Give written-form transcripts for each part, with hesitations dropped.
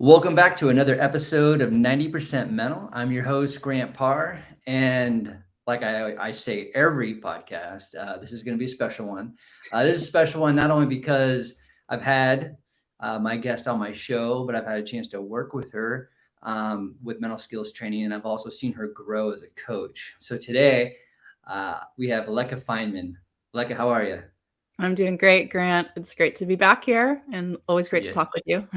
Welcome back to another episode of 90% Mental. I'm your host, Grant Parr. And like I say every podcast, this is going to be a special one. This is a special one not only because I've had my guest on my show, but I've had a chance to work with her with mental skills training. And I've also seen her grow as a coach. So today we have Leka Fineman. Leka, how are you? I'm doing great, Grant. It's great to be back here and always great to Yeah. talk with you.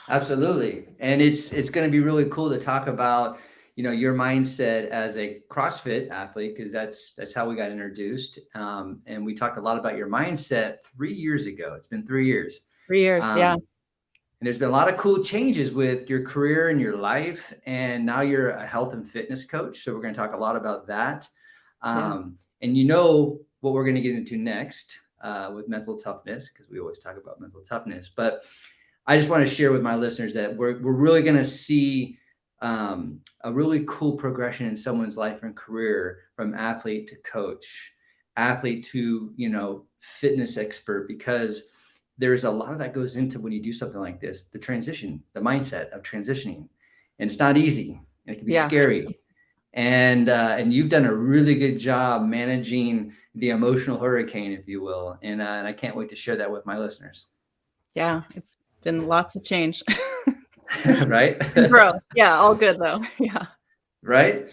Absolutely. And it's going to be really cool to talk about, your mindset as a CrossFit athlete, because that's how we got introduced. And we talked a lot about your mindset 3 years ago. It's been 3 years. 3 years, yeah. And there's been a lot of cool changes with your career and your life. And now you're a health and fitness coach. So we're going to talk a lot about that. And you know what we're going to get into next with mental toughness, because we always talk about mental toughness. But I just want to share with my listeners that we're really going to see a really cool progression in someone's life and career from athlete to coach, athlete to, fitness expert, because there's a lot of that goes into when you do something like this, the transition, the mindset of transitioning. And it's not easy, and it can be scary. And you've done a really good job managing the emotional hurricane, if you will. And I can't wait to share that with my listeners. Yeah, it's been lots of change. Right? Growth. Yeah, all good though. Yeah. Right.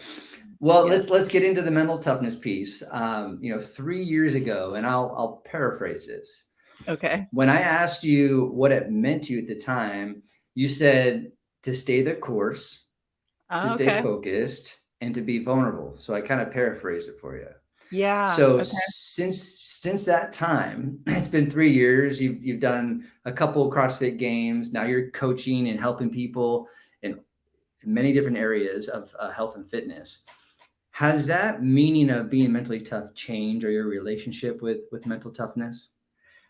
Well, let's get into the mental toughness piece. 3 years ago, and I'll paraphrase this. Okay. When I asked you what it meant to you at the time, you said to stay the course, to stay focused, and to be vulnerable. So I kind of paraphrased it for you. Yeah. So since that time, it's been 3 years. You've done a couple of CrossFit Games. Now you're coaching and helping people in many different areas of health and fitness. Has that meaning of being mentally tough changed, or your relationship with mental toughness?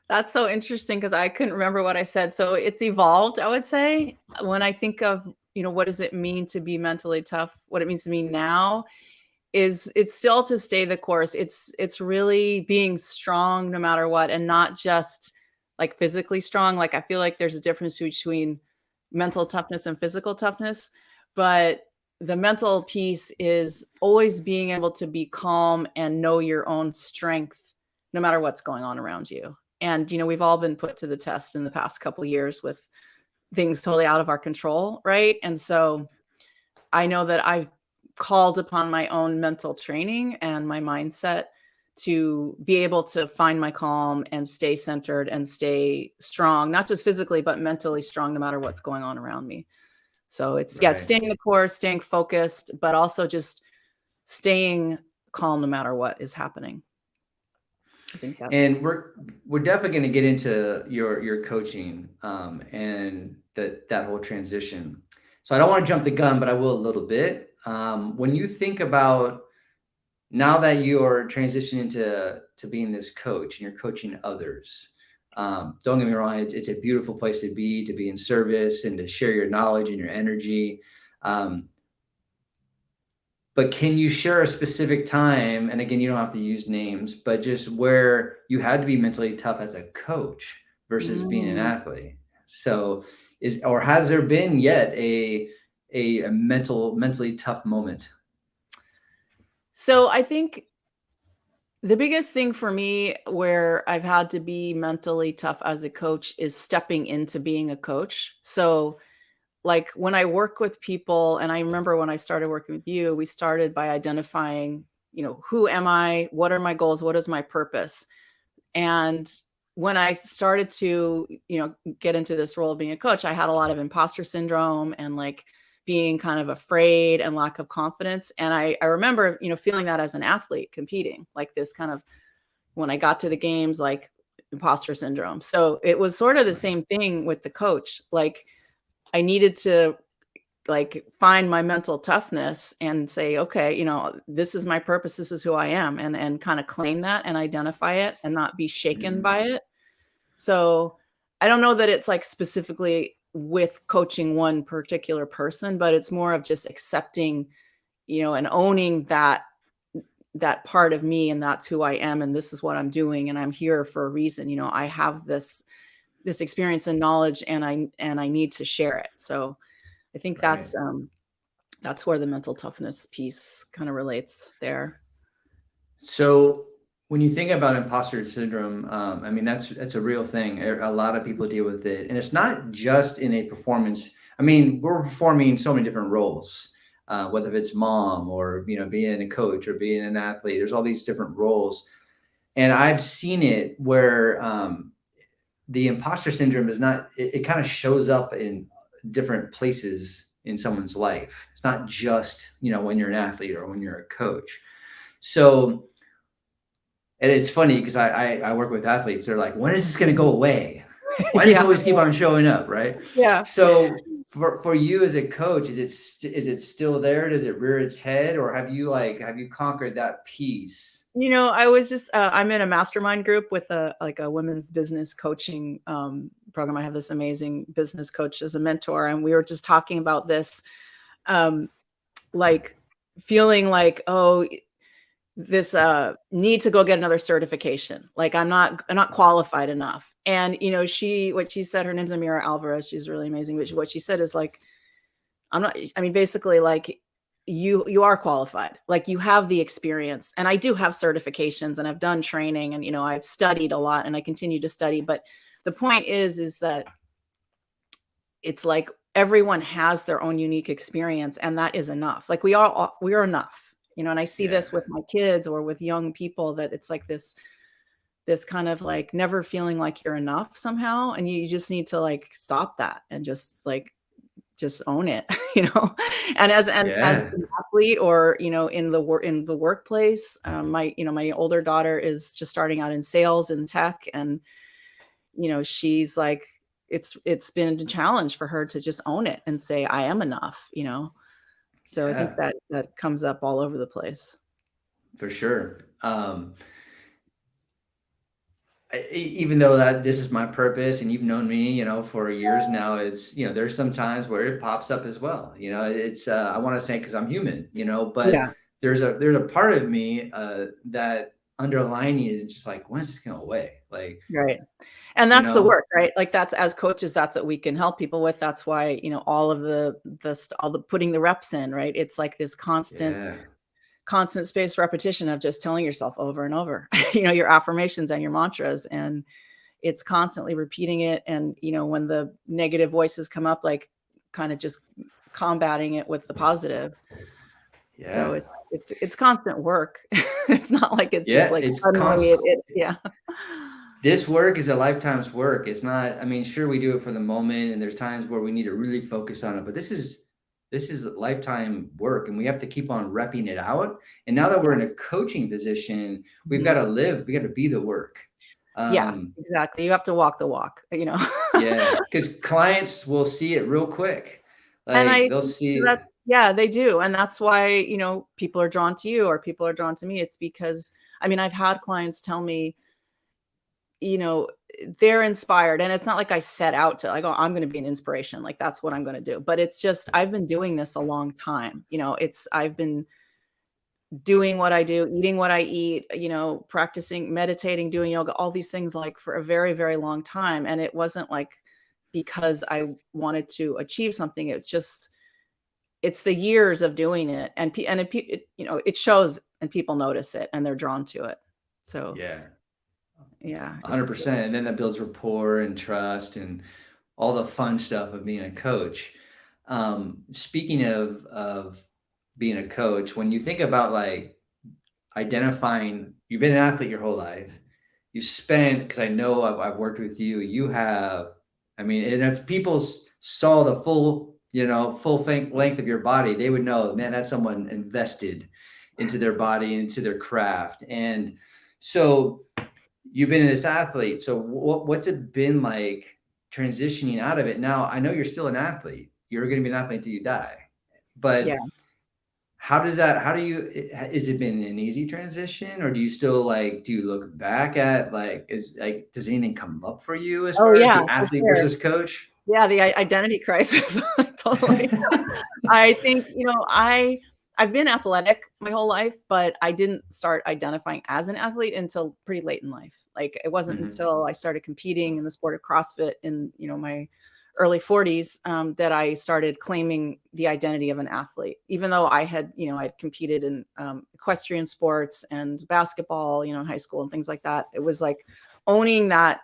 That's so interesting because I couldn't remember what I said. So it's evolved, I would say. When I think of, what does it mean to be mentally tough? What it means to me now is it's still to stay the course. It's really being strong no matter what, and not just like physically strong. Like I feel like there's a difference between mental toughness and physical toughness, but the mental piece is always being able to be calm and know your own strength no matter what's going on around you. And we've all been put to the test in the past couple of years with things totally out of our control, right? And so I know that I've called upon my own mental training and my mindset to be able to find my calm and stay centered and stay strong, not just physically, but mentally strong, no matter what's going on around me. So it's staying the course, staying focused, but also just staying calm no matter what is happening. I think that's, and we're definitely going to get into your coaching and that whole transition. So I don't want to jump the gun, but I will a little bit. When you think about now that you're transitioning to being this coach and you're coaching others, don't get me wrong, it's a beautiful place to be in service and to share your knowledge and your energy. But can you share a specific time, and again, you don't have to use names, but just where you had to be mentally tough as a coach versus being an athlete? So has there been yet a mentally tough moment? So I think the biggest thing for me where I've had to be mentally tough as a coach is stepping into being a coach. So like when I work with people, and I remember when I started working with you, we started by identifying, who am I? What are my goals? What is my purpose? And when I started to, get into this role of being a coach, I had a lot of imposter syndrome and like being kind of afraid and lack of confidence. And I remember, feeling that as an athlete competing, like this kind of, when I got to the games, like imposter syndrome. So it was sort of the same thing with the coach. Like I needed to like find my mental toughness and say, okay, this is my purpose. This is who I am, and kind of claim that and identify it and not be shaken by it. So I don't know that it's like specifically with coaching one particular person, but it's more of just accepting, and owning that part of me, and that's who I am, and this is what I'm doing, and I'm here for a reason. I have this this experience and knowledge, and I need to share it. So I think Right. that's where the mental toughness piece kind of relates there. So when you think about imposter syndrome, I mean, that's a real thing. A lot of people deal with it, and it's not just in a performance. I mean, we're performing so many different roles, whether it's mom or, you know, being a coach or being an athlete. There's all these different roles, and I've seen it where the imposter syndrome is not. It kind of shows up in different places in someone's life. It's not just, you know, when you're an athlete or when you're a coach. So, and it's funny because I work with athletes. They're like, when is this going to go away? Why does it Yeah. always keep on showing up? Right. Yeah. So for you as a coach, is it still there? Does it rear its head, or have you conquered that piece? You know, I was just I'm in a mastermind group with a women's business coaching program. I have this amazing business coach as a mentor, and we were just talking about this, like feeling like, oh, this need to go get another certification. Like I'm not qualified enough. And you know, what she said, her name's Amira Alvarez. She's really amazing. But what she said is like, I mean, basically like you are qualified, like you have the experience. And I do have certifications and I've done training and, you know, I've studied a lot and I continue to study. But the point is that it's like everyone has their own unique experience, and that is enough. Like we are enough, you know, and I see this with my kids or with young people, that it's like this kind of like never feeling like you're enough somehow. And you just need to like stop that and just own it, you know. And as an athlete, or, you know, in the workplace, my older daughter is just starting out in sales and tech. And, you know, she's like, it's been a challenge for her to just own it and say, I am enough, you know? So I think that comes up all over the place. For sure. Even though that this is my purpose and you've known me, you know, for years now, it's, you know, there's some times where it pops up as well. You know, it's, I want to say, cause I'm human, you know, but there's a part of me that underlining is just like, when is this going away? Like, right. And that's the work, right? Like that's, as coaches, that's what we can help people with. That's why, you know, all the putting the reps in, right? It's like this constant spaced repetition of just telling yourself over and over, you know, your affirmations and your mantras, and it's constantly repeating it. And, you know, when the negative voices come up, like kind of just combating it with the positive. So it's constant work. It's not like it's just like, it's suddenly this work is a lifetime's work. It's not, I mean, sure, we do it for the moment and there's times where we need to really focus on it, but this is lifetime work, and we have to keep on repping it out. And now that we're in a coaching position, we've got to be the work. Yeah, exactly. You have to walk the walk, you know? Because clients will see it real quick. Like, they'll see that. Yeah, they do. And that's why, you know, people are drawn to you or people are drawn to me. It's because, I mean, I've had clients tell me, you know, they're inspired, and it's not like I set out to like, oh, I'm going to be an inspiration. Like that's what I'm going to do. But it's just, I've been doing this a long time. You know, I've been doing what I do, eating what I eat, you know, practicing, meditating, doing yoga, all these things like for a very, very long time. And it wasn't like because I wanted to achieve something. It's just, it's the years of doing it. And you know, it shows and people notice it and they're drawn to it. So yeah. 100%. And then that builds rapport and trust and all the fun stuff of being a coach. Speaking of being a coach, when you think about like identifying, you've been an athlete your whole life, you spent, because I know I've worked with you, you have, I mean, and if people saw the full, you know, length of your body, they would know, man, that's someone invested into their body, into their craft. And so you've been this athlete. So what's it been like transitioning out of it? Now, I know you're still an athlete. You're going to be an athlete until you die. But has it been an easy transition, or do you still do you look back at does anything come up for you as far as the athlete versus coach? Yeah, the identity crisis. Totally. I think, you know, I've been athletic my whole life, but I didn't start identifying as an athlete until pretty late in life. Like it wasn't Mhm. until I started competing in the sport of CrossFit in, my early 40s, that I started claiming the identity of an athlete. Even though I'd competed in equestrian sports and basketball, in high school and things like that. It was like owning that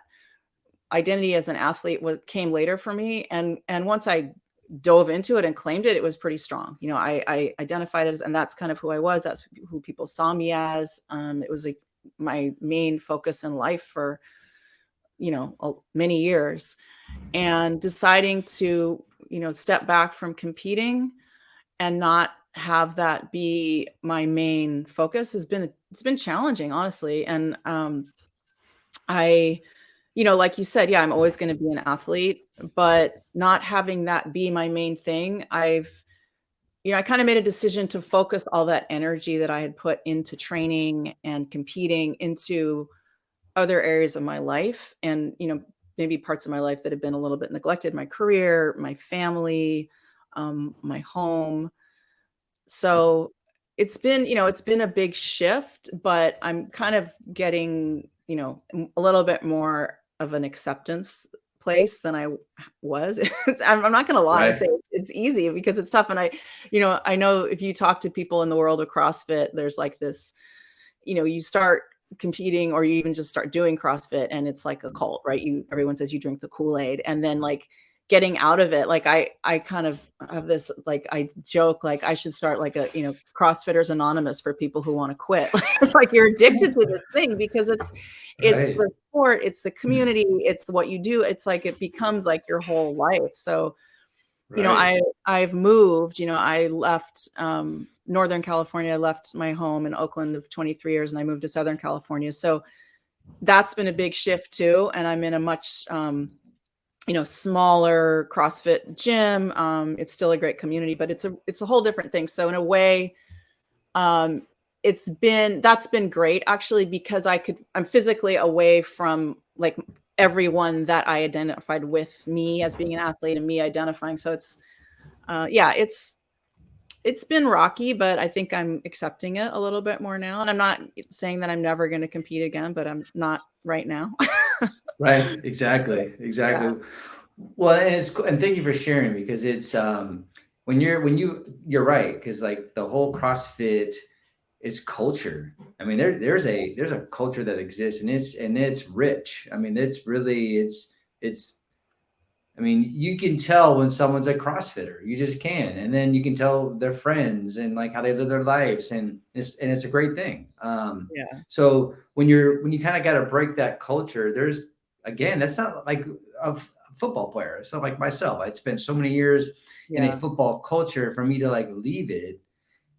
identity as an athlete came later for me. And once I dove into it and claimed it, it was pretty strong. I identified as, and that's kind of who I was. That's who people saw me as. It was like my main focus in life for, many years. And deciding to, step back from competing and not have that be my main focus it's been challenging, honestly. And I like you said, yeah, I'm always going to be an athlete, but not having that be my main thing, I kind of made a decision to focus all that energy that I had put into training and competing into other areas of my life, and, maybe parts of my life that have been a little bit neglected, my career, my family, my home. So it's been a big shift, but I'm kind of getting, a little bit more of an acceptance place than I was. I'm not going to lie and Right. say it's easy because it's tough. And I know if you talk to people in the world of CrossFit, there's like this, you start competing or you even just start doing CrossFit and it's like a cult, right? Everyone says you drink the Kool-Aid, and then like getting out of it, like I kind of have this, like I joke like I should start like a, CrossFitters Anonymous for people who want to quit. It's like you're addicted to this thing because it's Right. the sport, it's the community, it's what you do. It's like it becomes like your whole life. So Right. I've moved, I left Northern California. I left my home in Oakland of 23 years and I moved to Southern California. So that's been a big shift too. And I'm in a much, smaller CrossFit gym. It's still a great community, but it's a whole different thing. So in a way, um, that's been great actually, because I'm physically away from like everyone that I identified with me as being an athlete and me identifying. So yeah, it's been rocky, but I think I'm accepting it a little bit more now. And I'm not saying that I'm never going to compete again, but I'm not right now. Right. Exactly. Yeah. Exactly. Well, and thank you for sharing, because it's you're right, because like the whole CrossFit, it's culture. I mean, there's a culture that exists, and it's rich. I mean, it's I mean, you can tell when someone's a CrossFitter. You just can, and then you can tell their friends and like how they live their lives, and it's a great thing. Yeah. So when you kind of got to break that culture, there's again, that's not like a football player. It's not like myself. I'd spent so many years in a Yeah. football culture. For me to like leave it,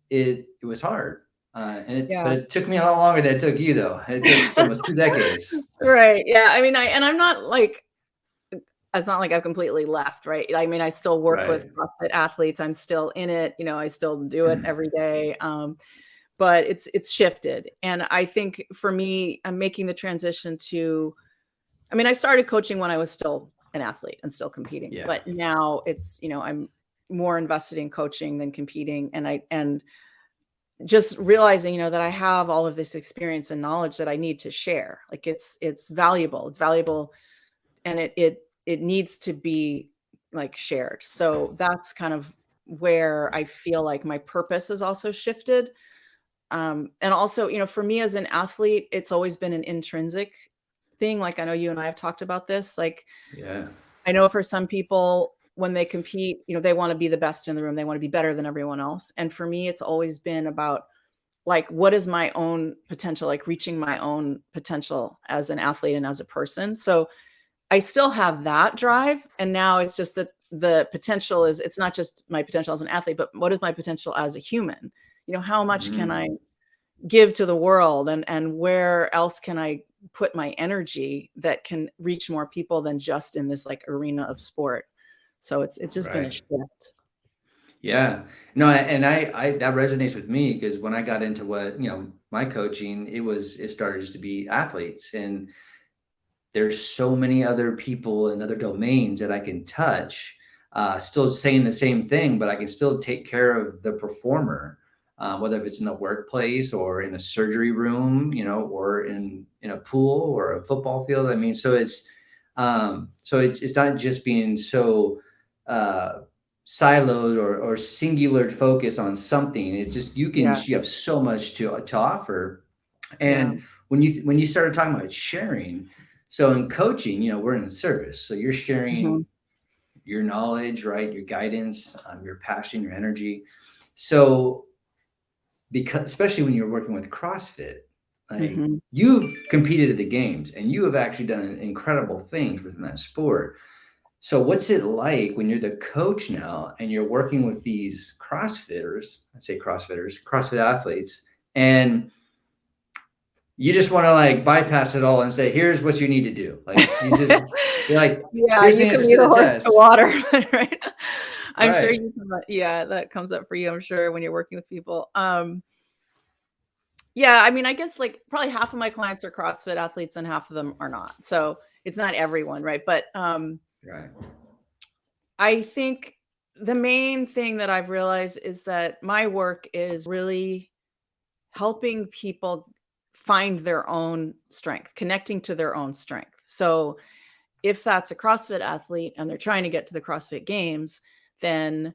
it was hard. But Yeah. it took me a lot longer than it took you, though. It took almost 2 decades. Right. Yeah. I mean, and I'm not like, it's not like I've completely left, right? I mean, I still work with Right. CrossFit athletes. I'm still in it. I still do it every day. But it's shifted. And I think for me, I'm making the transition to, I mean, I started coaching when I was still an athlete and still competing, Yeah. but now it's, I'm more invested in coaching than competing. And just realizing, that I have all of this experience and knowledge that I need to share. Like it's valuable. It's valuable, and it needs to be like shared. So that's kind of where I feel like my purpose has also shifted. And also, for me as an athlete, it's always been an intrinsic thing. Like I know you and I have talked about this. Like Yeah. I know for some people, when they compete, they want to be the best in the room. They want to be better than everyone else. And for me, it's always been about like, what is my own potential, like reaching my own potential as an athlete and as a person. So I still have that drive. And now it's just that the potential it's not just my potential as an athlete, but what is my potential as a human? How much can I Mhm. give to the world, and where else can I put my energy that can reach more people than just in this like arena of sport? So it's just been a Right. shift. Yeah. No, and I that resonates with me, because when I got into what, my coaching, it started just to be athletes, and there's so many other people and other domains that I can touch, still saying the same thing, but I can still take care of the performer. whether it's in the workplace or in a surgery room, or in a pool or a football field. I mean, so it's not just being so siloed or singular focus on something. It's just you have so much to offer. And when you started talking about sharing, so in coaching, we're in service. So you're sharing your knowledge, right? Your guidance, your passion, your energy. So because especially when you're working with CrossFit, like you've competed at the games and you have actually done incredible things within that sport. So what's it like when you're the coach now and you're working with these CrossFit athletes, and you just want to like bypass it all and say, here's what you need to do. Like you're like, here's the answer to the test. Water, right? I'm sure that comes up for you, I'm sure, when you're working with people. Yeah, I mean, I guess like probably half of my clients are CrossFit athletes and half of them are not. So it's not everyone, right? But I think the main thing that I've realized is that my work is really helping people find their own strength, connecting to their own strength. So if that's a CrossFit athlete and they're trying to get to the CrossFit Games, then,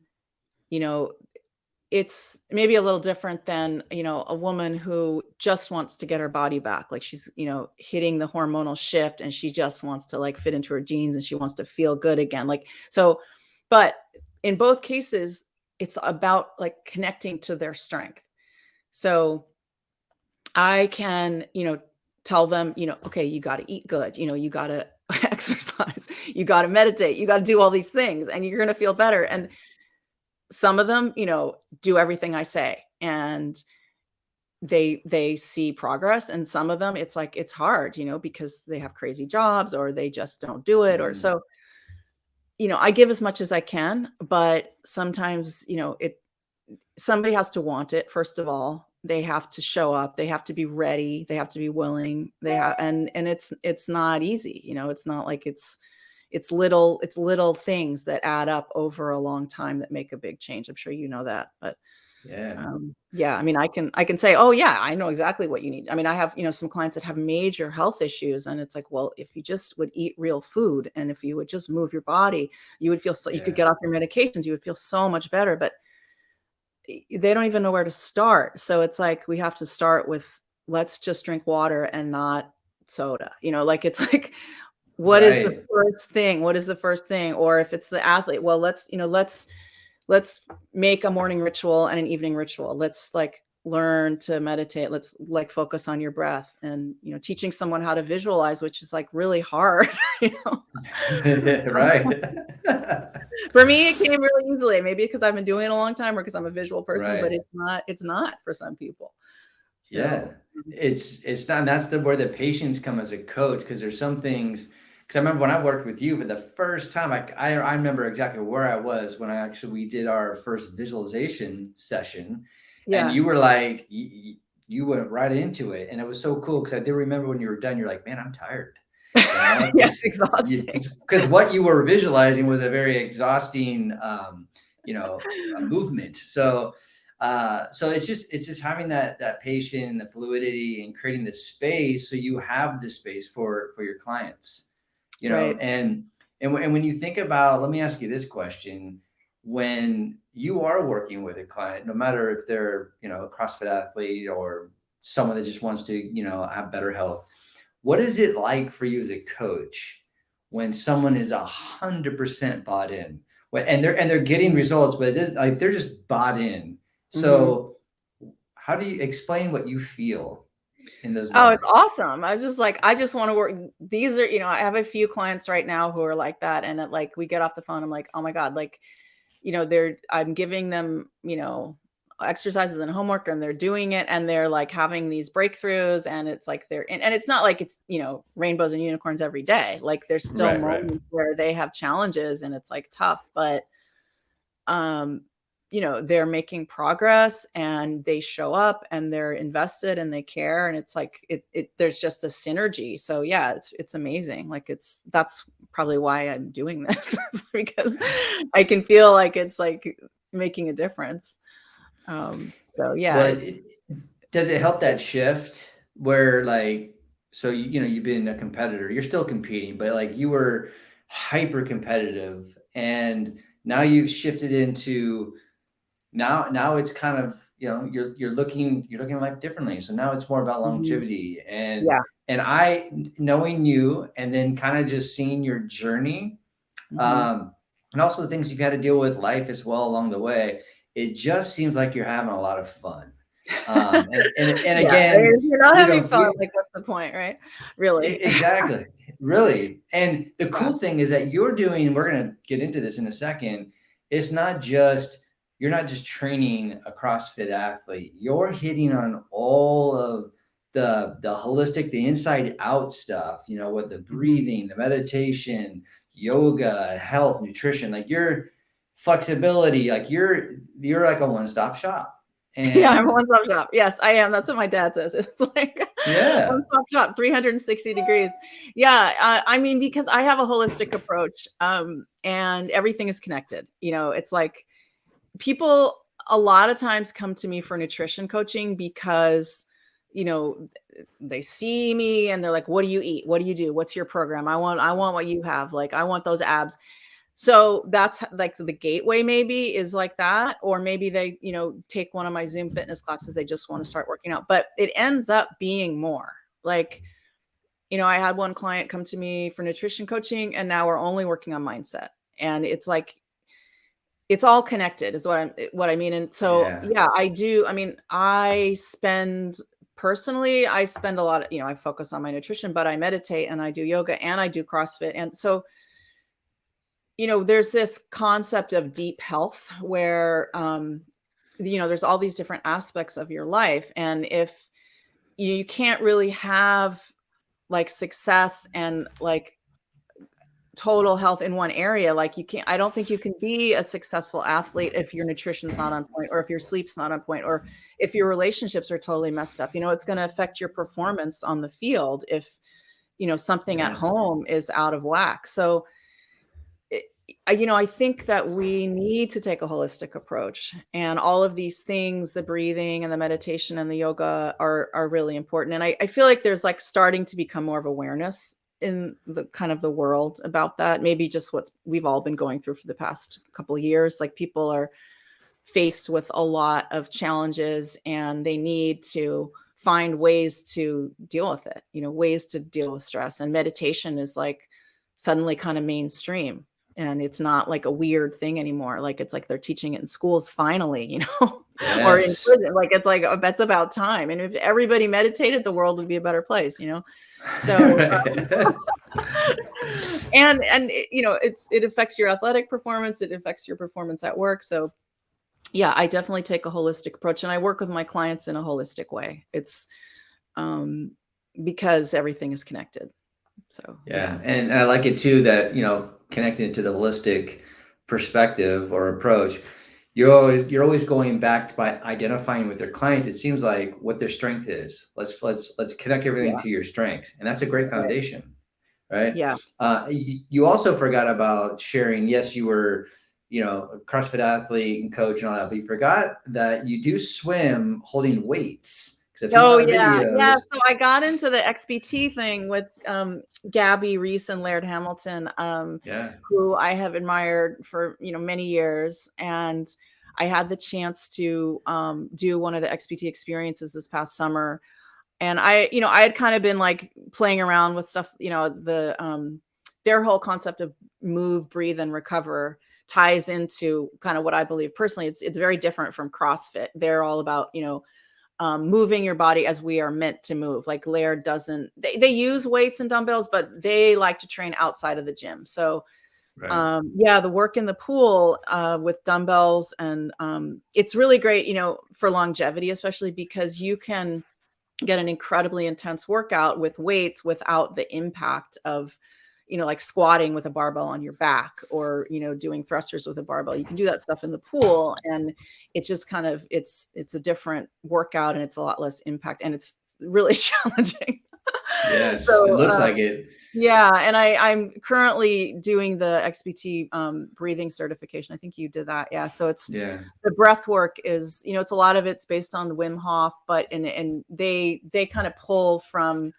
it's maybe a little different than, a woman who just wants to get her body back. Like she's, hitting the hormonal shift and she just wants to like fit into her jeans and she wants to feel good again. But in both cases, it's about like connecting to their strength. So I can, tell them, okay, you got to eat good, you got to exercise, you got to meditate, you got to do all these things and you're going to feel better. And some of them, do everything I say and they see progress. And some of them, it's like, it's hard, because they have crazy jobs or they just don't do it. Or so, I give as much as I can, but sometimes, somebody has to want it. First of all, they have to show up, they have to be ready, they have to be willing, and it's not easy. It's not like it's little things that add up over a long time that make a big change. I'm sure you know that, but I mean, I can say, oh yeah, I know exactly what you need. I mean, I have, some clients that have major health issues and it's like, well, if you just would eat real food and if you would just move your body, you would feel you could get off your medications, you would feel so much better, but they don't even know where to start. So it's like, we have to start with, let's just drink water and not soda, it's like, what is the first thing? What is the first thing? Or if it's the athlete, well, let's make a morning ritual and an evening ritual. Let's like learn to meditate. Let's like focus on your breath and, teaching someone how to visualize, which is like really hard, Right. For me, it came really easily, maybe because I've been doing it a long time or because I'm a visual person, but it's not for some people. So, yeah, it's not, and that's where the patience come as a coach. Cause there's some things, because I remember when I worked with you for the first time, I remember exactly where I was when we did our first visualization session. And you were like, you went right into it. And it was so cool because I did remember when you were done, you're like, man, I'm tired. Yes, exhausting. Because what you were visualizing was a very exhausting, movement. So it's just having that patience and the fluidity and creating the space. So you have the space for your clients. And when you think about, let me ask you this question. When you are working with a client, no matter if they're, a CrossFit athlete or someone that just wants to, have better health, what is it like for you as a coach when someone is 100% bought in and they're getting results, but it is like, they're just bought in. So how do you explain what you feel in those moments? Oh, it's awesome. I just want to work. These are, I have a few clients right now who are like that. And we get off the phone. I'm like, oh my God, I'm giving them, exercises and homework and they're doing it and they're like having these breakthroughs and it's like and it's not like it's, rainbows and unicorns every day. Like there's still moments where they have challenges and it's like tough, but, they're making progress and they show up and they're invested and they care. And it's like, there's just a synergy. So yeah, it's amazing. Like that's probably why I'm doing this because I can feel like it's like making a difference. So yeah, What does it help that shift where like, so you know, you've been a competitor, you're still competing, but like you were hyper competitive and now you've shifted into now it's kind of, you know, you're looking at life differently. So now it's more about mhm, longevity yeah, and I knowing you and then kind of just seeing your journey, mhm. um, and also the things you've had to deal with life as well along the way. It just seems like you're having a lot of fun. And Yeah, again, if you're not you having know, fun, like, what's the point, right? Really. exactly, really. And the Yeah. cool thing is that you're doing, we're going to get into this in a second. It's not just, you're not just training a CrossFit athlete. You're hitting on all of the holistic, the inside out stuff, you know, with the Mhm. breathing, the meditation, yoga, health, nutrition, like your flexibility, like you're like a one-stop shop. Yeah, I'm a And one-stop shop. Yes, I am. That's what my dad says. It's like yeah, one-stop shop, 360 degrees. Yeah, I mean, because I have a holistic approach, and everything is connected. You know, it's like people a lot of times come to me for nutrition coaching because, you know, they see me and they're like, "What do you eat? What do you do? What's your program? I want what you have. Like, I want those abs." So that's like the gateway maybe is like that, or maybe they, you know, take one of my Zoom fitness classes, they just want to start working out, but it ends up being more. Like, you know, I had one client come to me for nutrition coaching and now we're only working on mindset. And it's like it's all connected is what I mean. And so yeah, yeah, I do. I mean, I spend a lot of, you know, I focus on my nutrition, but I meditate and I do yoga and I do CrossFit. And so you know, there's this concept of deep health where, you know, there's all these different aspects of your life. And if you can't really have like success and like total health in one area, like you can't, I don't think you can be a successful athlete if your nutrition's not on point, or if your sleep's not on point, or if your relationships are totally messed up. You know, it's going to affect your performance on the field if, you know, something at yeah. home is out of whack. So, you know, I think that we need to take a holistic approach, and all of these things, the breathing and the meditation and the yoga are really important. And I feel like there's like starting to become more of awareness in the kind of the world about that. Maybe just what we've all been going through for the past couple of years. Like people are faced with a lot of challenges and they need to find ways to deal with it, you know, ways to deal with stress. And meditation is like suddenly kind of mainstream. And it's not like a weird thing anymore. Like it's like they're teaching it in schools finally, you know, or in Yes. prison. Like it's like, oh, that's about time. And if everybody meditated, the world would be a better place, you know? So, Right. and it, you know, it affects your athletic performance. It affects your performance at work. So yeah, I definitely take a holistic approach and I work with my clients in a holistic way. It's um, because everything is connected. So Yeah, yeah. and I like it too that, you know, connecting it to the holistic perspective or approach, you're always going back to by identifying with their clients. It seems like what their strength is. Let's connect everything Yeah. to your strengths, and that's a great Right. foundation, right? Yeah. You also forgot about sharing. Yes, you were, you know, a CrossFit athlete and coach and all that, but you forgot that you do swim holding weights because I've seen a Oh lot of yeah. Yeah. videos. So I got into the XPT thing with Gabby Reese and Laird Hamilton, Yeah, who I have admired for, you know, many years. And I had the chance to do one of the XPT experiences this past summer. And I, you know, I had kind of been like playing around with stuff, you know, their whole concept of move, breathe, and recover ties into kind of what I believe personally. It's very different from CrossFit. They're all about, you know, moving your body as we are meant to move. Like Laird doesn't, they use weights and dumbbells, but they like to train outside of the gym. So right. yeah, the work in the pool with dumbbells and it's really great, you know, for longevity, especially because you can get an incredibly intense workout with weights without the impact of, you know, like squatting with a barbell on your back or, you know, doing thrusters with a barbell. You can do that stuff in the pool and it just kind of, it's a different workout and it's a lot less impact and it's really challenging. Yes, it So, looks like it. yeah, and I'm currently doing the XPT breathing certification. I think you did that. Yeah. So it's Yeah. the breath work is, it's a lot of it's based on Wim Hof, but and they kind of pull from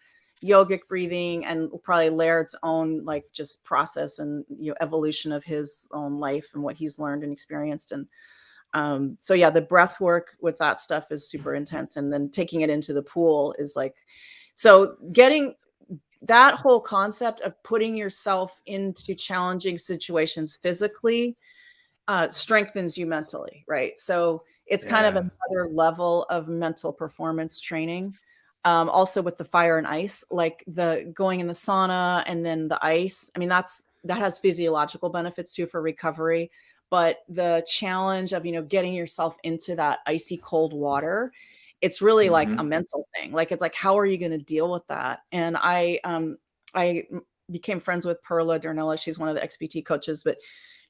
yogic breathing and probably Laird's own like just process and evolution of his own life and what he's learned and experienced. And so yeah, the breath work with that stuff is super intense. And then taking it into the pool is like, so getting that whole concept of putting yourself into challenging situations physically strengthens you mentally, right? So it's kind of Yeah. another level of mental performance training. Also with the fire and ice, like the going in the sauna and then the ice. I mean, that has physiological benefits too for recovery. But the challenge of, getting yourself into that icy cold water, it's really like a Hmm. mental thing. Like, it's like, how are you going to deal with that? And I became friends with Perla Darnella. She's one of the XPT coaches, but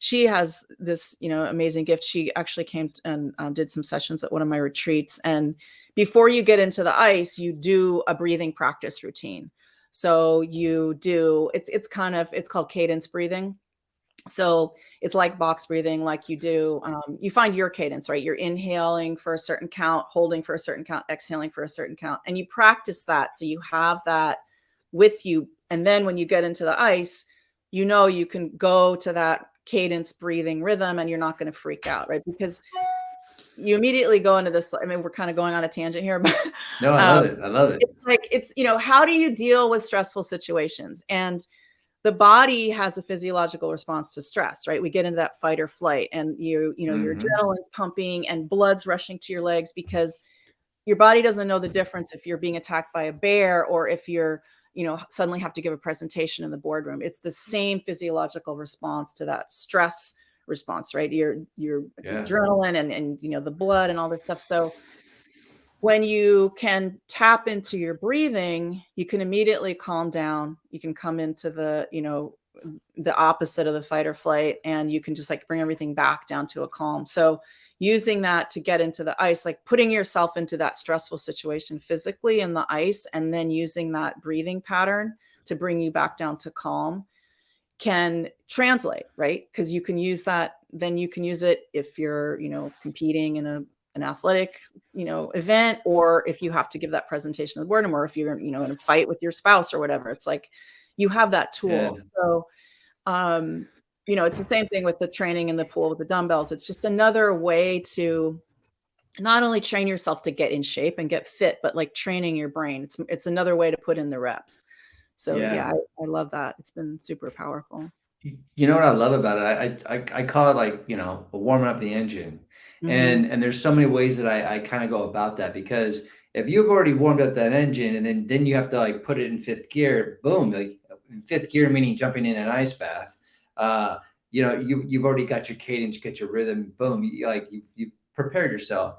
she has this, amazing gift. She actually came and did some sessions at one of my retreats. And before you get into the ice, you do a breathing practice routine. So you do, it's called cadence breathing. So it's like box breathing, like you find your cadence, right? You're inhaling for a certain count, holding for a certain count, exhaling for a certain count. And you practice that. So you have that with you. And then when you get into the ice, you can go to that cadence breathing rhythm and you're not going to freak out, right? Because you immediately go into this. I mean, we're kind of going on a tangent here, but No, I love it. I love it. it's like, how do you deal with stressful situations? And the body has a physiological response to stress, right? We get into that fight or flight and your Hmm. adrenaline's pumping and blood's rushing to your legs because your body doesn't know the difference if you're being attacked by a bear or if you're, suddenly have to give a presentation in the boardroom. It's the same physiological response to that stress response, right? Your Yeah. adrenaline and the blood and all this stuff. So when you can tap into your breathing, you can immediately calm down. You can come into the opposite of the fight or flight, and you can just like bring everything back down to a calm. So using that to get into the ice, like putting yourself into that stressful situation physically in the ice, and then using that breathing pattern to bring you back down to calm can translate, right? Because you can use that, then you can use it if you're, competing in an athletic, event, or if you have to give that presentation to the boardroom, or if you're, in a fight with your spouse or whatever. It's like you have that Yeah. tool. So, it's the same thing with the training in the pool with the dumbbells. It's just another way to not only train yourself to get in shape and get fit, but like training your brain. It's another way to put in the reps. So Yeah. yeah, I love that. It's been super powerful. You know what I love about it? I call it like, warming up the engine. Mhm. And there's so many ways that I kind of go about that, because if you've already warmed up that engine and then you have to like put it in fifth gear, boom, like in fifth gear, meaning jumping in an ice bath. Uh, you've already got your cadence, you get your rhythm, boom, you've prepared yourself.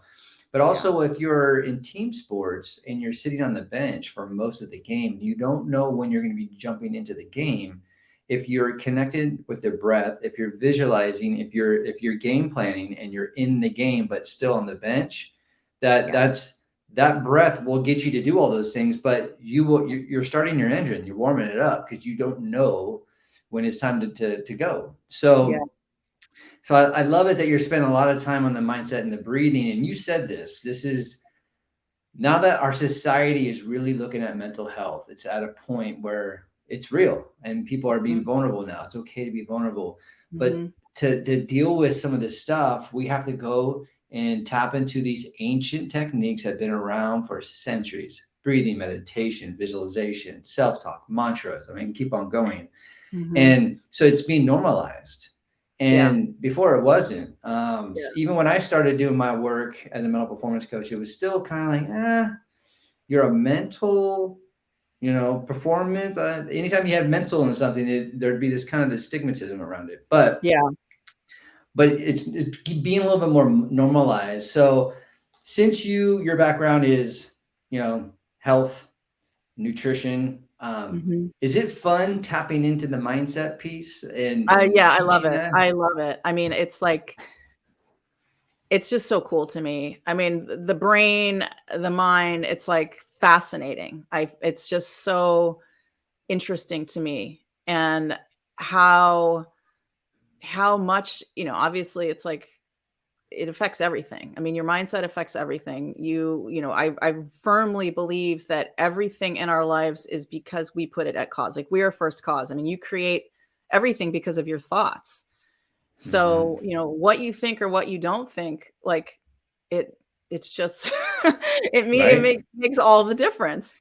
But Yeah. also if you're in team sports and you're sitting on the bench for most of the game, you don't know when you're going to be jumping into the game. If you're connected with the breath, if you're visualizing, if you're game planning and you're in the game but still on the bench, that Yeah. that's that breath will get you to do all those things. But you're starting your engine, you're warming it up because you don't know when it's time to go. Yeah. So I love it that you're spending a lot of time on the mindset and the breathing. And you said this is, now that our society is really looking at mental health, it's at a point where it's real and people are being Mhm. vulnerable now. It's okay to be vulnerable. But Mhm. to deal with some of this stuff, we have to go and tap into these ancient techniques that have been around for centuries: breathing, meditation, visualization, self-talk, mantras. I mean, keep on going. Mhm. And so it's being normalized. Yeah. And before it wasn't. Yeah. Even when I started doing my work as a mental performance coach, it was still kind of like, you're a mental, performance. Anytime you had mental in something, there'd be this kind of this stigmatism around it. Yeah. But it's being a little bit more normalized. So since your background is, health, nutrition, Mhm. is it fun tapping into the mindset piece and Yeah, I love teaching it. that? I love it. I mean, it's like it's just so cool to me. I mean, the brain, the mind, it's like fascinating. It's just so interesting to me, and how much, obviously it's like it affects everything. I mean, your mindset affects everything. I firmly believe that everything in our lives is because we put it at cause. Like, we are first cause. I mean, you create everything because of your thoughts. So, what you think or what you don't think, like, it's just, Right. makes all the difference.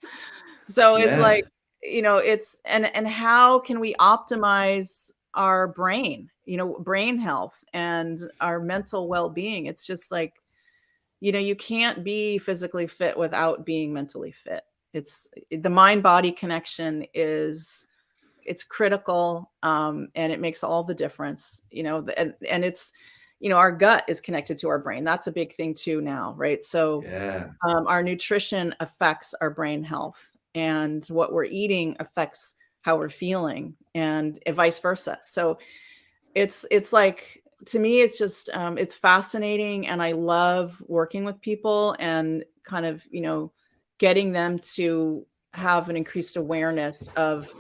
So it's Yeah. like, and how can we optimize our brain, brain health and our mental well-being? It's just like, you can't be physically fit without being mentally fit. It's the mind body connection it's critical. And it makes all the difference, and it's, our gut is connected to our brain. That's a big thing too now, right? So Yeah. our nutrition affects our brain health, and what we're eating affects how we're feeling, and vice versa. So it's like, to me, it's just, it's fascinating, and I love working with people and kind of, getting them to have an increased awareness of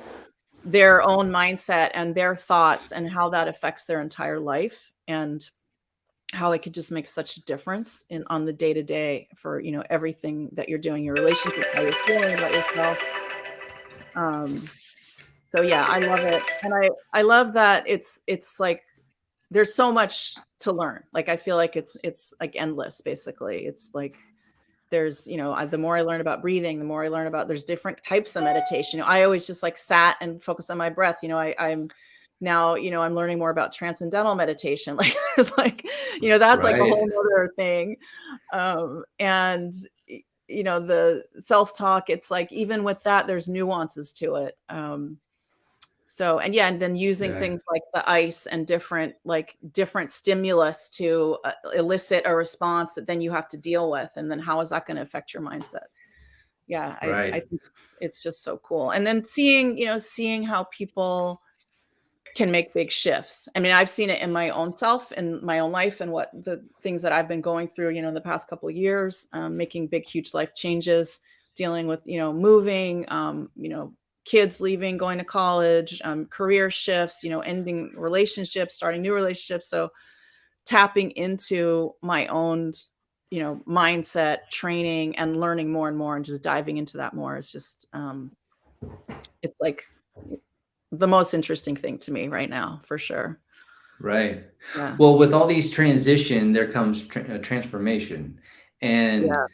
their own mindset and their thoughts, and how that affects their entire life, and how it could just make such a difference on the day to day for, everything that you're doing, your relationship, how you're feeling about yourself. Um, so yeah, I love it. And I love that it's like, there's so much to learn. Like, I feel like it's like endless, basically. It's like, there's, the more I learn about breathing, the more I learn about, there's different types of meditation. I always just like sat and focused on my breath. I'm now, I'm learning more about transcendental meditation. Like, there's like, that's like a Right. whole nother thing. And the self-talk, it's like, even with that, there's nuances to it. So, and yeah, and then using Yeah. things like the ice and different stimulus to elicit a response that then you have to deal with. And then how is that going to affect your mindset? Yeah, I Right. think it's just so cool. And then seeing how people can make big shifts. I mean, I've seen it in my own self, in my own life, and what the things that I've been going through, the past couple of years, making big, huge life changes, dealing with, moving, kids leaving, going to college, career shifts, ending relationships, starting new relationships. So tapping into my own, mindset, training, and learning more and more, and just diving into that more is just, it's like the most interesting thing to me right now, for sure. Right. Yeah. Well, with all these transition, there comes transformation, and Yeah.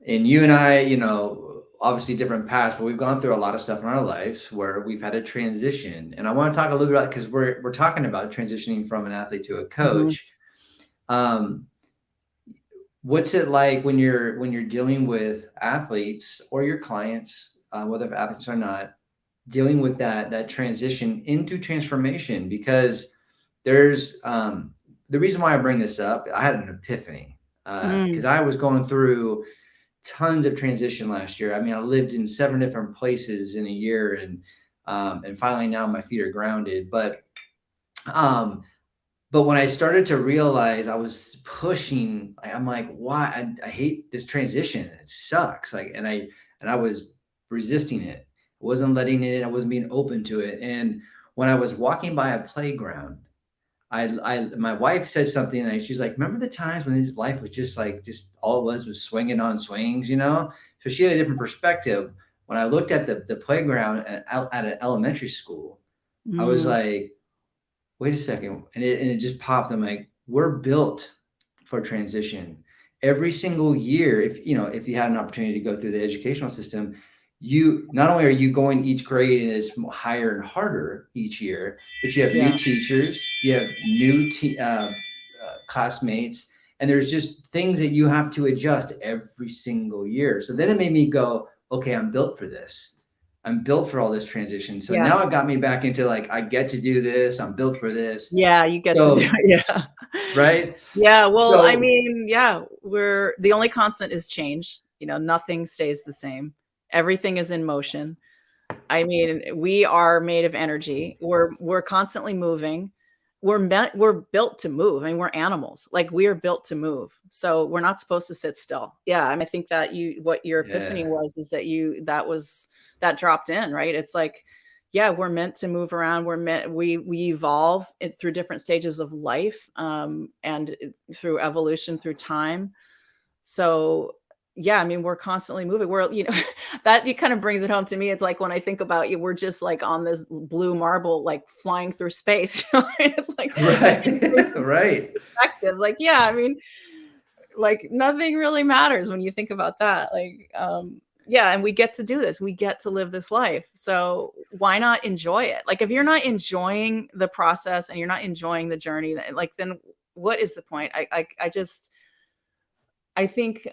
you and I, obviously different paths, but we've gone through a lot of stuff in our lives where we've had a transition. And I want to talk a little bit about, because we're talking about transitioning from an athlete to a Mhm. coach. Um, what's it like when you're dealing with athletes or your clients, whether athletes or not, dealing with that transition into transformation? Because there's the reason why I bring this up, I had an epiphany, Mm. because I was going through tons of transition last year. I mean, I lived in 7 different places in a year, and finally now my feet are grounded. Um, but when I started to realize I was pushing, I'm like, why? I hate this transition. It sucks. Like, and I was resisting it. I wasn't letting it in. I wasn't being open to it. And when I was walking by a playground, my wife said something, and she's like, "Remember the times when his life was just all it was swinging on swings, you know?" So she had a different perspective. When I looked at the playground at an elementary school, I was Mm. like, "Wait a second," and it just popped. I'm like, "We're built for transition. Every single year, if you had an opportunity to go through the educational system, you not only are you going each grade and it's higher and harder each year, but you have Yeah. new teachers, you have new classmates, and there's just things that you have to adjust every single year. So then it made me go, okay, I'm built for this. I'm built for all this transition. So Yeah. now it got me back into like, I get to do this. I'm built for this. Yeah, you get to do So, it. Yeah. right. Yeah, well, I So, mean, yeah, we're the only constant is change. Nothing stays the same. Everything is in motion. I mean, we are made of energy. We're constantly moving. we're built to move. I mean, we're animals. Like, we are built to move. So we're not supposed to sit still. Yeah. I mean, I think that what your epiphany Yeah. was, is that dropped in, right? It's like, yeah, we're meant to move around. We evolve through different stages of life, and through evolution, through time. So yeah, I mean, we're constantly moving. That it kind of brings it home to me. It's like, when I think about you, we're just like on this blue marble, like flying through space. It's like, Right. Right. perspective. Like, yeah, I mean, like, nothing really matters when you think about that. Like, yeah, and we get to do this. We get to live this life. So why not enjoy it? Like, if you're not enjoying the process and you're not enjoying the journey, then what is the point? I think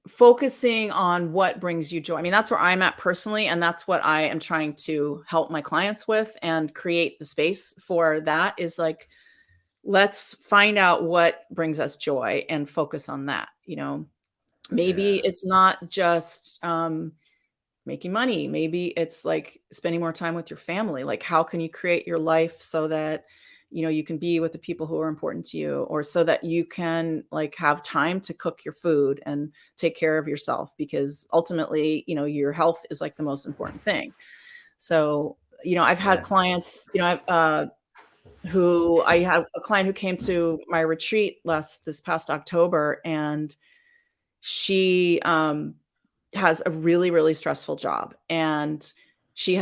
focusing on what brings you joy. I mean, that's where I'm at personally, and that's what I am trying to help my clients with and create the space for. That is like, let's find out what brings us joy and focus on that. Maybe Yeah. it's not just making money. Maybe it's like spending more time with your family. Like, how can you create your life so that you can be with the people who are important to you, or so that you can like have time to cook your food and take care of yourself, because ultimately, your health is like the most important thing. So, I've had Yeah. clients, I had a client who came to my retreat this past October, and she has a really, really stressful job, and she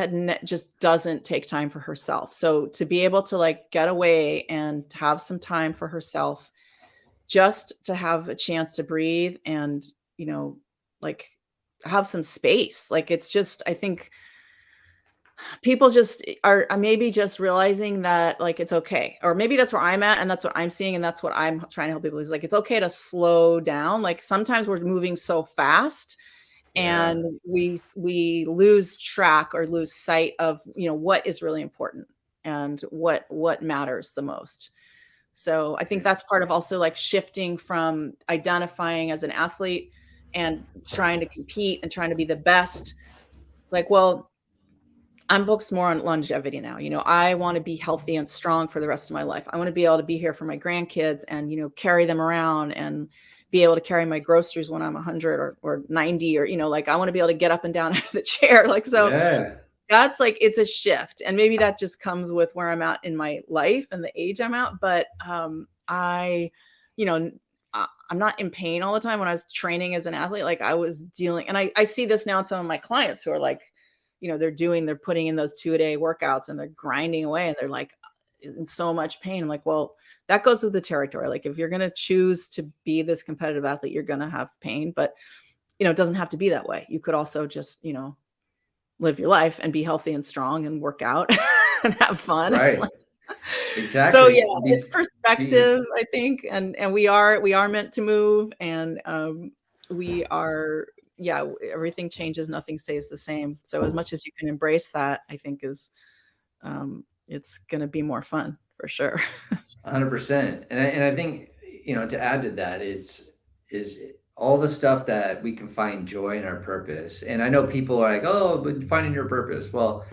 just doesn't take time for herself. So to be able to like get away and to have some time for herself, just to have a chance to breathe and, like, have some space. Like, it's just, I think people just are maybe just realizing that, like, it's okay. Or maybe that's where I'm at, and that's what I'm seeing, and that's what I'm trying to help people, is like, it's okay to slow down. Like, sometimes we're moving so fast, Yeah. and we lose track or lose sight of, what is really important and what matters the most. So I think that's part of also like shifting from identifying as an athlete and trying to compete and trying to be the best. Like, well, I'm focused more on longevity now. I want to be healthy and strong for the rest of my life. I want to be able to be here for my grandkids and, carry them around, and be able to carry my groceries when I'm 100 or 90, or, like, I want to be able to get up and down out of the chair. Like, so Yeah. that's like, it's a shift. And maybe that just comes with where I'm at in my life and the age I'm at. But you know, I'm not in pain all the time. When I was training as an athlete, like, I was dealing, and I see this now in some of my clients who are like, they're putting in those 2-a-day workouts, and they're grinding away, and they're like in so much pain. I'm like, well, that goes with the territory. Like, if you're going to choose to be this competitive athlete, you're going to have pain, but it doesn't have to be that way. You could also just, live your life and be healthy and strong and work out and have fun. Right. So yeah, Exactly. it's Be perspective, I think. And we are meant to move, and we are, yeah, everything changes, nothing stays the same. So as much as you can embrace that, I think it's going to be more fun for sure. 100%. And I think, to add to that is all the stuff that we can find joy in our purpose. And I know people are like, oh, but finding your purpose. Well,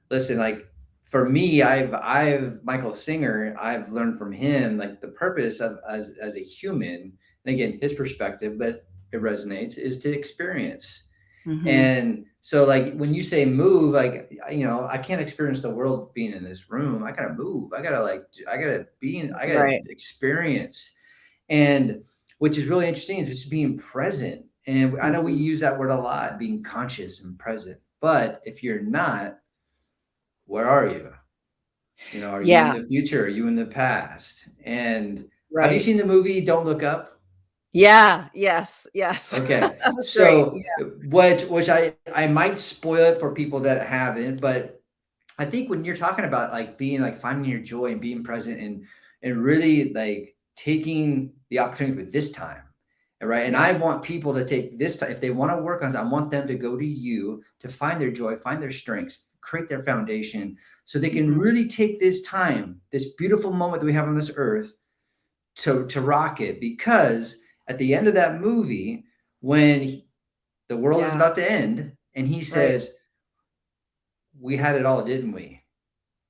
listen, like, for me, I've Michael Singer, I've learned from him, like, the purpose of as a human, and again, his perspective, but it resonates, is to experience. Mhm. And so, like, when you say move, like, I can't experience the world being in this room. I gotta move. I gotta Right. experience. And which is really interesting is just being present. And I know we Mhm. use that word a lot, being conscious and present. But if you're not, where are you? Are you in Yeah, the future? Are you in the past? And have you right. seen the movie Don't Look Up? Yeah, yes, yes. Okay. That's great. So which I might spoil it for people that haven't, but I think when you're talking about like being like finding your joy and being present and really like taking the opportunity for this time. Right. And Yeah. I want people to take this time. If they want to work on something, I want them to go to you to find their joy, find their strengths, create their foundation so they can Mhm. really take this time, this beautiful moment that we have on this earth to rock it. Because at the end of that movie, when the world is Yeah, about to end and he right. says, we had it all, didn't we?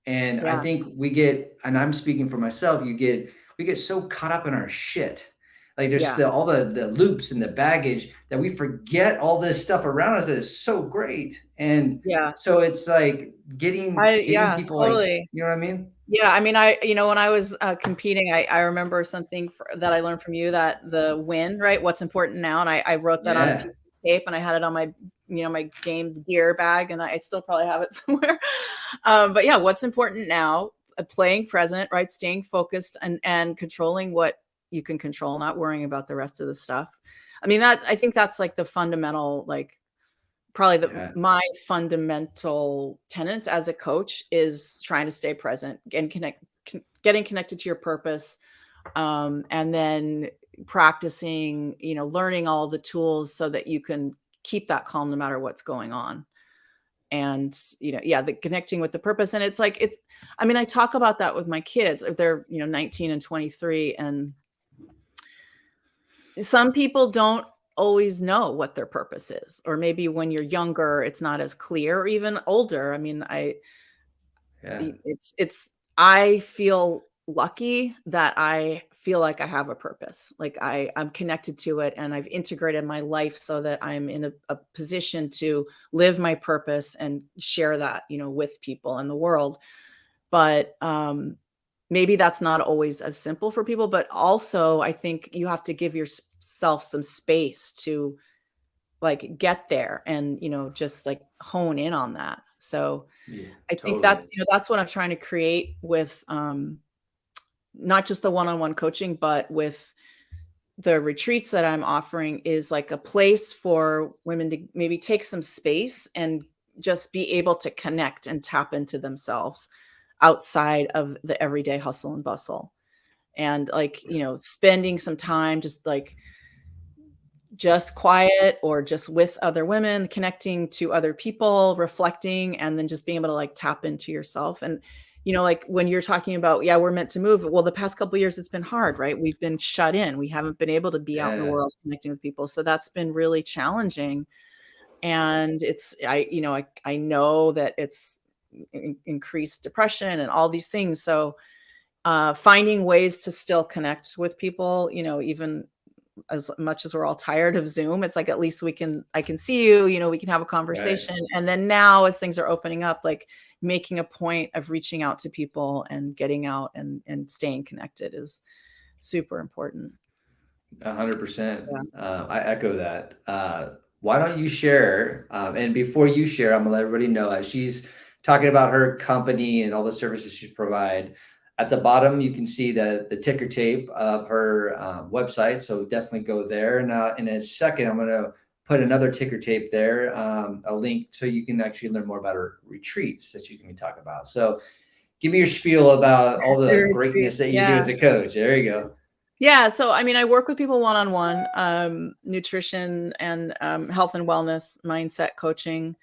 And I Yeah. think we get, and I'm speaking for myself, we get so caught up in our shit. Like there's Yeah. all the loops and the baggage that we forget all this stuff around us that is so great. And Yeah. so it's like getting Yeah, people like, totally. you know what I mean? Yeah, I mean, when I was competing, I remember something that I learned from you, that the win, right? What's important now, and I wrote that on a Yeah. piece of tape, and I had it on my my games gear bag, and I still probably have it somewhere. But yeah, what's important now? Playing present, right? Staying focused and controlling what you can control, not worrying about the rest of the stuff. I mean, I think that's like the fundamental, like probably Yeah. my fundamental tenets as a coach is trying to stay present and getting connected to your purpose, and then practicing, learning all the tools so that you can keep that calm no matter what's going on. And yeah, the connecting with the purpose. And I mean, I talk about that with my kids. If they're 19 and 23, and some people don't always know what their purpose is, or maybe when you're younger it's not as clear, or even older. I mean, Yeah. I feel lucky that I feel like I have a purpose, like I'm connected to it, and I've integrated my life so that I'm in a position to live my purpose and share that with people in the world. But maybe that's not always as simple for people, but also I think you have to give yourself some space to like get there and just like hone in on that. So Yeah. I think Totally. that's what I'm trying to create with not just the one-on-one coaching, but with the retreats that I'm offering, is like a place for women to maybe take some space and just be able to connect and tap into themselves outside of the everyday hustle and bustle. And like, spending some time just quiet, or just with other women, connecting to other people, reflecting, and then just being able to like tap into yourself. And like when you're talking about, yeah, we're meant to move. Well, the past couple of years it's been hard, right? We've been shut in. We haven't been able to be out in the Yeah. world connecting with people. So that's been really challenging. And I know that it's increased depression and all these things. So finding ways to still connect with people, even as much as we're all tired of Zoom, it's like at least I can see you, we can have a Right. conversation. And then now as things are opening up, like making a point of reaching out to people and getting out and staying connected is super important. 100%. Yeah. I echo that. Why don't you share? And before you share, I'm gonna let everybody know as she's talking about her company and all the services she provide. At the bottom, you can see the ticker tape of her website. So definitely go there. And in a second, I'm gonna put another ticker tape there, a link so you can actually learn more about her retreats that she's gonna be talking about. So give me your spiel about all The the retreat. greatness that you do Yeah. as a coach. There you go. Yeah. So, I mean, I work with people one-on-one, nutrition and health and wellness, mindset coaching.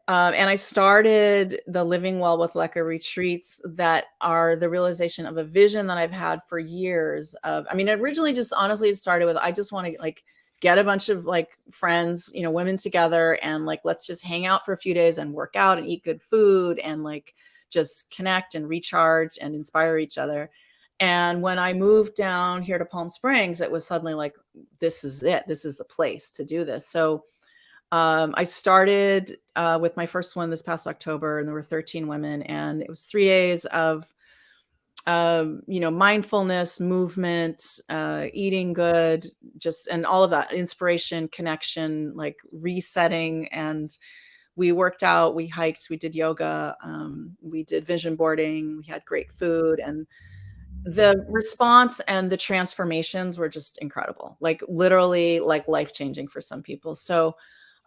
And I started the Living Well with Leka retreats that are the realization of a vision that I've had for years of, I mean, originally just honestly it started with, I just want to like get a bunch of like friends, women together, and like, let's just hang out for a few days and work out and eat good food and like just connect and recharge and inspire each other. And when I moved down here to Palm Springs, it was suddenly like, this is it. This is the place to do this. So I started with my first one this past October, and there were 13 women, and it was 3 days of, mindfulness, movement, eating good, just, and all of that, inspiration, connection, like resetting. And we worked out, we hiked, we did yoga, we did vision boarding, we had great food, and the response and the transformations were just incredible, like literally like life changing for some people. So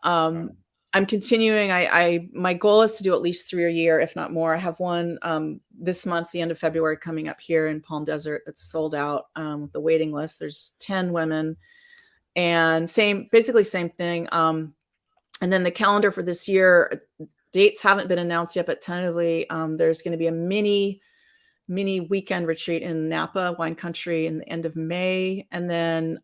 um, I'm continuing. My goal is to do at least 3 a year, if not more. I have one this month, the end of February, coming up here in Palm Desert. It's sold out with the waiting list. There's 10 women, and basically same thing. And then the calendar for this year, dates haven't been announced yet, but tentatively there's going to be a mini weekend retreat in Napa wine country in the end of May. And then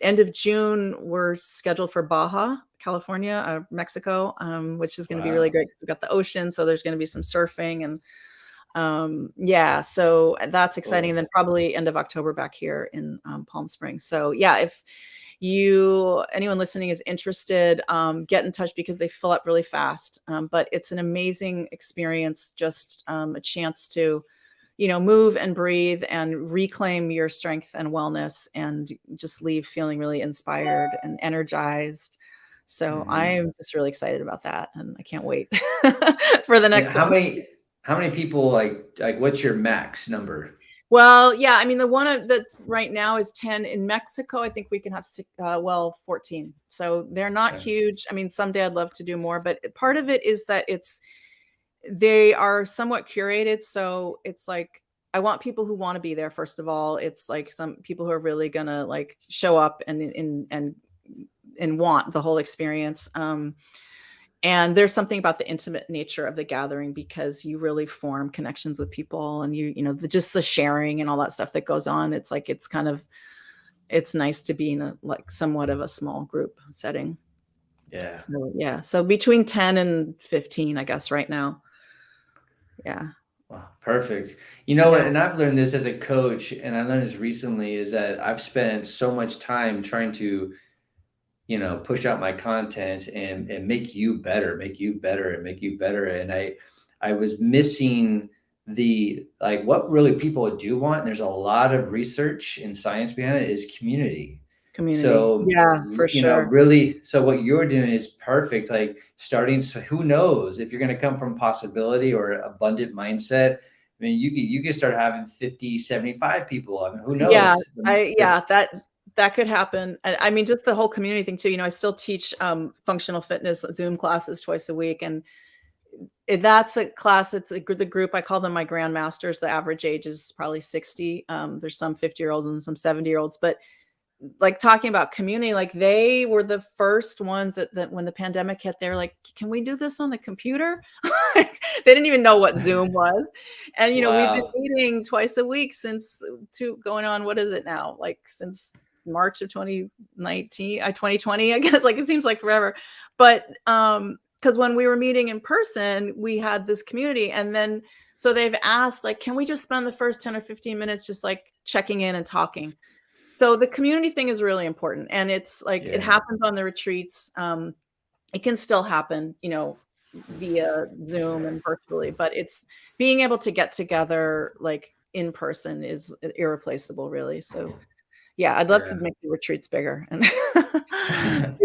end of June, we're scheduled for Baja, California, Mexico, which is going to be really Wow. great because we've got the ocean. So there's going to be some surfing and Yeah, so that's exciting. Cool. And then probably end of October back here in Palm Springs. So yeah, if anyone listening is interested, get in touch because they fill up really fast. But it's an amazing experience, just a chance to, move and breathe and reclaim your strength and wellness and just leave feeling really inspired and energized. So I'm just really excited about that, and I can't wait for the And next one. how many people like what's your max number? Well, yeah, I mean, the one that's right now is 10. In Mexico, I think we can have 14. So they're not Okay. huge. I mean, someday I'd love to do more, but part of it is that they are somewhat curated. So it's like, I want people who want to be there. First of all, it's like some people who are really gonna like show up and want the whole experience. And there's something about the intimate nature of the gathering because you really form connections with people, and just the sharing and all that stuff that goes on. It's like, it's nice to be in a like somewhat of a small group setting. Yeah. So yeah, so between 10 and 15, I guess right now. Yeah. Wow, perfect. You know what? Yeah. And I've learned this as a coach, and I learned this recently is that I've spent so much time trying to, push out my content and make you better, make you better, and make you better. And I was missing the like what really people do want. And there's a lot of research and science behind it is community. Community. So, Yeah, for sure. really, so what you're doing is perfect. Like starting, so who knows if you're going to come from possibility or abundant mindset. I mean, you could start having 50, 75 people. I mean, who Yeah, knows? yeah, that could happen. I mean, just the whole community thing too. I still teach functional fitness Zoom classes twice a week, and that's a class. It's the group. I call them my grandmasters. The average age is probably 60. There's some 50-year-olds and some 70-year-olds, but like talking about community, like they were the first ones that when the pandemic hit, they were like, can we do this on the computer? They didn't even know what Zoom was. And, we've been Wow. meeting twice a week since going on, what is it now? Like since March of 2019, 2020, I guess, like it seems like forever. But, because when we were meeting in person, we had this community, and then, so they've asked like, can we just spend the first 10 or 15 minutes just like checking in and talking? So the community thing is really important, and it's like it Yeah. happens on the retreats. It can still happen, via Zoom and virtually, but it's being able to get together like in person is irreplaceable, really. So yeah, I'd love to Yeah. make the retreats bigger and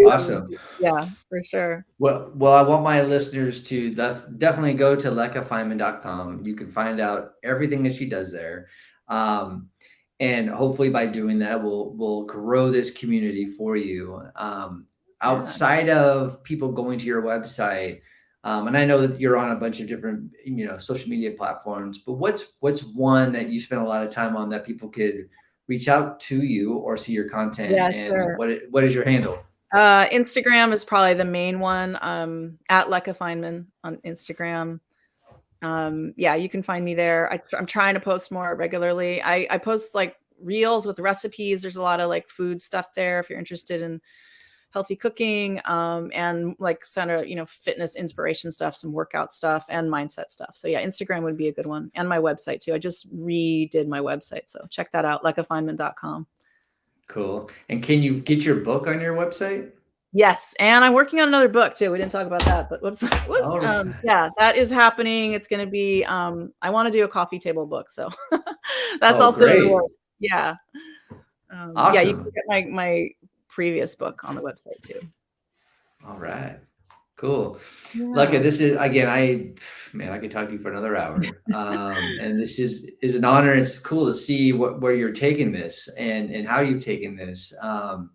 Awesome. yeah, for sure. Well, I want my listeners to definitely go to lekafineman.com. You can find out everything that she does there. And hopefully by doing that, we'll grow this community for you. Yeah. Outside of people going to your website, and I know that you're on a bunch of different, social media platforms, but what's one that you spend a lot of time on that people could reach out to you or see your content, Yeah, and sure. what is your handle? Instagram is probably the main one. At Leka Fineman on Instagram. Yeah, you can find me there. I'm trying to post more regularly. I post like reels with recipes. There's a lot of like food stuff there if you're interested in healthy cooking, and like kind of, fitness inspiration stuff, some workout stuff and mindset stuff. So yeah, Instagram would be a good one. And my website too. I just redid my website. So check that out, lekafineman.com. Cool. And can you get your book on your website? Yes, and I'm working on another book too. We didn't talk about that, but whoops. Oh, Yeah, that is happening. It's going to be, I want to do a coffee table book. So that's oh, also in the great. works. Yeah. Yeah, you can Awesome. get my previous book on the website too. All right. Cool. Lucky, Yeah. this is again, I could talk to you for another hour. And this is an honor. It's cool to see where you're taking this and how you've taken this. And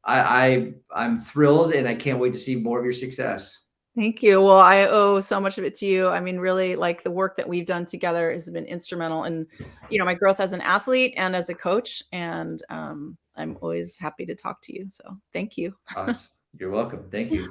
I'm thrilled and I can't wait to see more of your success. Thank you. Well, I owe so much of it to you. I mean, really, like the work that we've done together has been instrumental in, my growth as an athlete and as a coach. And I'm always happy to talk to you. So thank you. Awesome. You're welcome. Thank you.